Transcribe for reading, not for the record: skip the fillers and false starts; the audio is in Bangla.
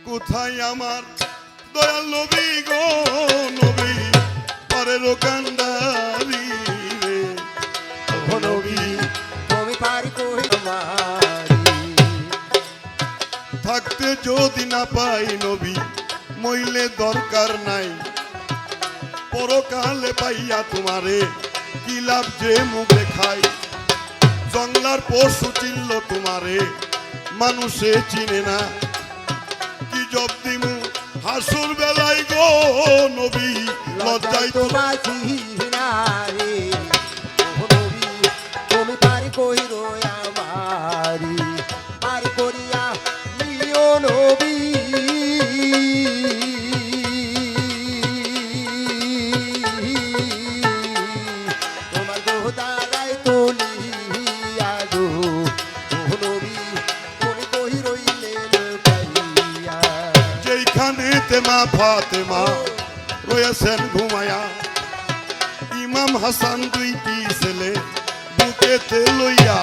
কোথায় আমার দয়াল নবী গো নবী পরের কান্দারি রে ও নবী তুমি পারি কই আমারি থাকতে যদি না পাই নবী মইলে দরকার নাই পরকালে পাইয়া তোমারে কি লাভ যে মুখে খাই জঙ্গলার পশু চিনল তোমারে মানুষে চিনে না কি জব দিমু হাসুর বেলায় গো নবী লজ্জায় তো বাঁচি না রে ও নবী তুমি পারি কই রই আমারি পারি করিয়া নিও নবী তোমার গোদারায় তুলিয়া গো ও নবী তুমি কই রইলে লুকাইয়া যেইখানে তেমা ফাতেমা রয়েছেন ঘুমায়া ইমাম হাসান দুইটি ছেলে বুকেতে লইয়া